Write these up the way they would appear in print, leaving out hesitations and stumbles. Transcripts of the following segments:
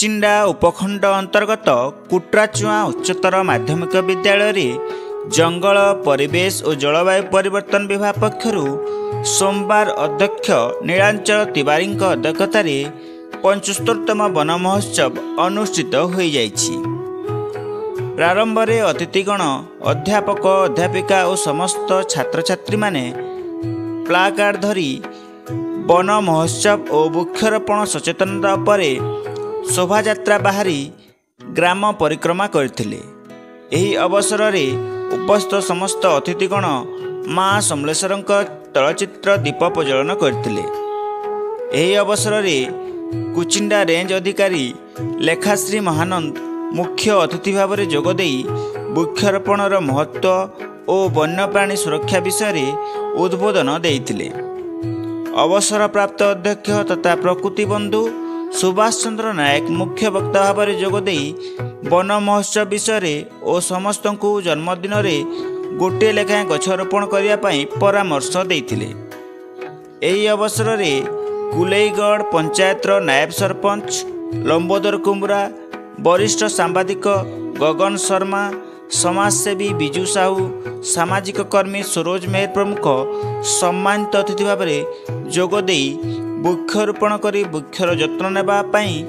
कुचिंडा उपखंड अंतर्गत कुट्राचुआ उच्चतर माध्यमिक विद्यालय रे जंगल परिवेश और जलवायु परिवर्तन विभाग पक्षर सोमवार अध्यक्ष नीलांचल तिवारी अध्यक्षतार 75तम वन महोत्सव अनुष्ठित हो जाइछि। प्रारंभ में अतिथिगण अध्यापक अध्यापिका और समस्त छात्र छात्री माने प्लाकार्ड धरी वन महोत्सव और वृक्षरोपण सचेतनता पर शोभायात्रा बाहरी ग्राम परिक्रमा करथिले। एही अवसर में उपस्थित समस्त अतिथिगण माँ समलेश्वर चलचित्र दीप प्रज्वलन करथिले। एही अवसर में कुचिंडा रेंज अधिकारी लेखाश्री महानंद मुख्य अतिथि भाव में जोगदे वृक्षरोपणर महत्व और वन्यप्राणी सुरक्षा विषय में उद्बोधन देइथिले। अवसर प्राप्त अध्यक्ष तथा प्रकृति बंधु सुभाष चंद्र नायक मुख्य वक्ता भाव में जोगदे वन महोत्सव विषय और समस्त को जन्मदिन में गोटे लेखाएं गछरोपण करने परामर्श देइथिले। एही अवसर में कुलेईगढ़ पंचायतर नायब सरपंच लंबोदर कुमरा, वरिष्ठ सांबादिक गगन शर्मा, समाजसेवी बिजू साहू, सामाजिक कर्मी सरोज मेहर प्रमुख सम्मानित अतिथि भाव में जोगदे वृक्षरोपण करी वृक्षर जत्न नेबा पई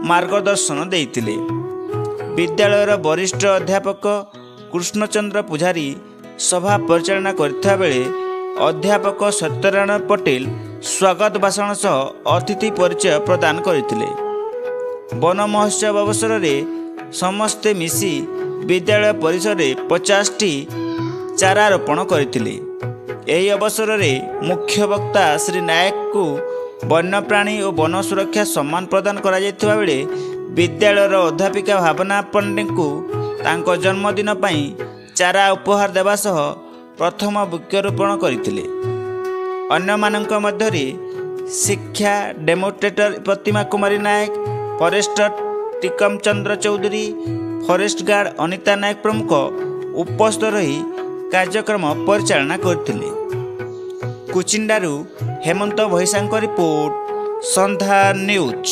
मार्गदर्शन देइथिले। विद्यालयर वरिष्ठ अध्यापक कृष्णचंद्र पुजारी सभा परिचालना करथिबा बेले अध्यापक सत्यनारायण पटेल स्वागत भाषण सह अतिथि परिचय प्रदान करथिले। वन महोत्सव अवसर में समस्ते मिसी विद्यालय परिसर में 50टी चारा रोपण करथिले। एही अवसर में मुख्य वक्ता श्री नायक को वन्यप्राणी और वन सुरक्षा सम्मान प्रदान करा जायतिबा बेले विद्यालयर अध्यापिका भावना पंडे को तांको जन्मदिन पई चारा उपहार देवा सह प्रथम वृक्षरोपण करथिले। अन्य मानक मध्यरे शिक्षा डेमोन्स्ट्रेटर प्रतिमा कुमारी नायक, फॉरेस्टर टिकम चंद्र चौधरी, फॉरेस्ट गार्ड अनिता नायक प्रमुख उपस्थित रही कार्यक्रम परिचालना करथिले। कुचिंडारू हेमंत भैसांक रिपोर्ट, संध्या न्यूज।